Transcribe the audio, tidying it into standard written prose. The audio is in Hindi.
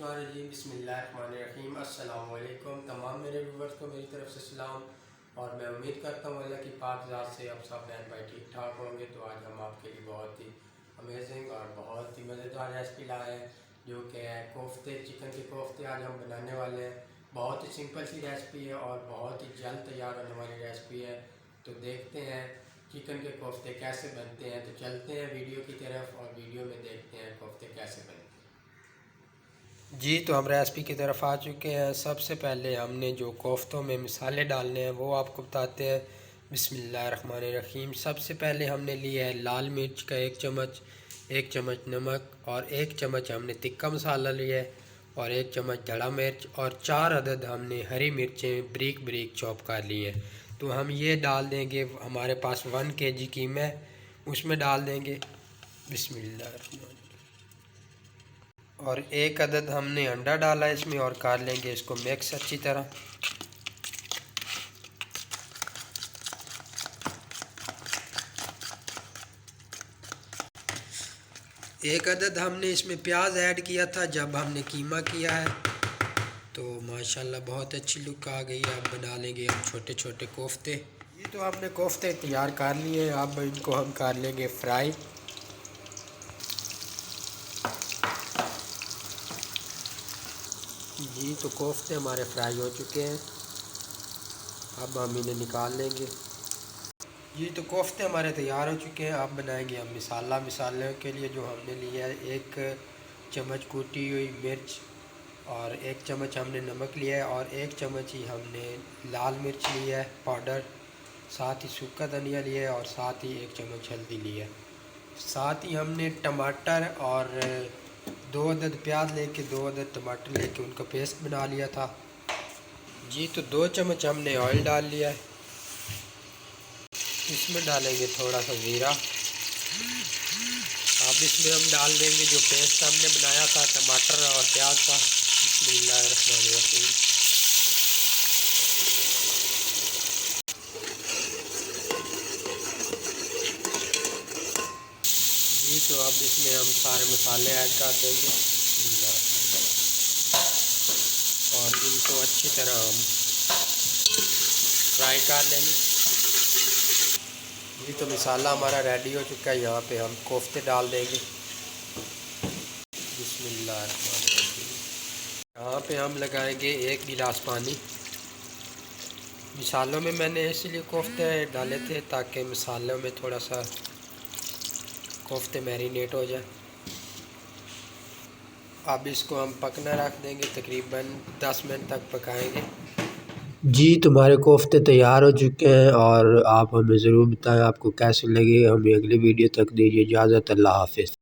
मिनशैतानिर्रजीम बिस्मिल्लाहिर्रहमानिर्रहीम अस्सलाम वालेकुम। तमाम मेरे व्यूवर्स को मेरी तरफ से सलाम और मैं उम्मीद करता हूँ अल्लाह की पाक ज़ात से आप सब बहन भाई ठीक ठाक होंगे। तो आज हम आपके लिए बहुत ही अमेजिंग और बहुत ही मज़ेदार रेसिपी लाए हैं जो कि है कोफ्ते, चिकन के कोफ्ते आज हम बनाने वाले हैं। बहुत ही सिंपल सी रेसिपी है और बहुत ही जल्द तैयार होने वाली रेसिपी है। तो देखते हैं चिकन के कोफ्ते कैसे बनते हैं। तो चलते हैं वीडियो की तरफ और वीडियो में देखते हैं कोफ्ते कैसे बनते हैं। जी तो हम रेसिपी की तरफ आ चुके हैं। सबसे पहले हमने जो कोफ्तों में मसाले डालने हैं वो आपको बताते हैं। बिस्मिल्लाहिर्रहमानिर्रहीम। सबसे पहले हमने लिया है लाल मिर्च का 1 चम्मच नमक और 1 चम्मच हमने तिक्का मसाला लिया है और 1 चम्मच धड़ा मिर्च और 4 अदद हमने हरी मिर्चें ब्रीक ब्रीक चॉप कर ली हैं। तो हम ये डाल देंगे, हमारे पास 1 kg कीमा है उसमें डाल देंगे। बिस्मिल्लाहिर्रहमानिर्रहीम। और 1 अदद हमने अंडा डाला है इसमें और कर लेंगे इसको मिक्स अच्छी तरह। एक अदद हमने इसमें प्याज ऐड किया था जब हमने कीमा किया है। तो माशाल्लाह बहुत अच्छी लुक आ गई है। अब बना लेंगे हम छोटे छोटे कोफ्ते। ये तो हमने कोफ्ते तैयार कर लिए हैं, अब इनको हम कर लेंगे फ्राई। जी तो कोफ्ते हमारे फ्राई हो चुके हैं, अब हम इन्हें निकाल लेंगे। जी तो कोफ्ते हमारे तैयार हो चुके हैं। अब बनाएंगे हम मसाले के लिए जो हमने लिया है 1 चम्मच कूटी हुई मिर्च और 1 चम्मच हमने नमक लिया है और 1 चम्मच ही हमने लाल मिर्च लिया है पाउडर, साथ ही सूखा धनिया लिया है और साथ ही 1 चम्मच हल्दी लिया है। साथ ही हमने टमाटर और 2 अदद प्याज लेके 2 अदद टमाटर लेके उनका पेस्ट बना लिया था। जी तो 2 चम्मच हमने ऑयल डाल लिया है। इसमें डालेंगे थोड़ा सा ज़ीरा। अब इसमें हम डाल देंगे जो पेस्ट हमने बनाया था टमाटर और प्याज का। बिस्मिल्लाहिर्रहमानिर्रहीम। जी तो अब इसमें हम सारे मसाले ऐड कर देंगे और इनको अच्छी तरह हम फ्राई कर लेंगे। जी तो मसाला हमारा रेडी हो चुका है। यहाँ पे हम कोफ्ते डाल देंगे। बिस्मिल्लाहिर्रहमानिर्रहीम। यहाँ पे हम लगाएंगे 1 गिलास पानी। मसालों में मैंने इसलिए कोफ्ते डाले थे ताकि मसालों में थोड़ा सा कोफ्ते मैरिनेट हो जाए। अब इसको हम पकना रख देंगे, तकरीबन 10 मिनट तक पकाएंगे। जी तुम्हारे कोफ्ते तैयार हो चुके हैं और आप हमें ज़रूर बताएं आपको कैसे लगे। हमें अगली वीडियो तक दीजिए इजाज़त। अल्लाह हाफ़िज़।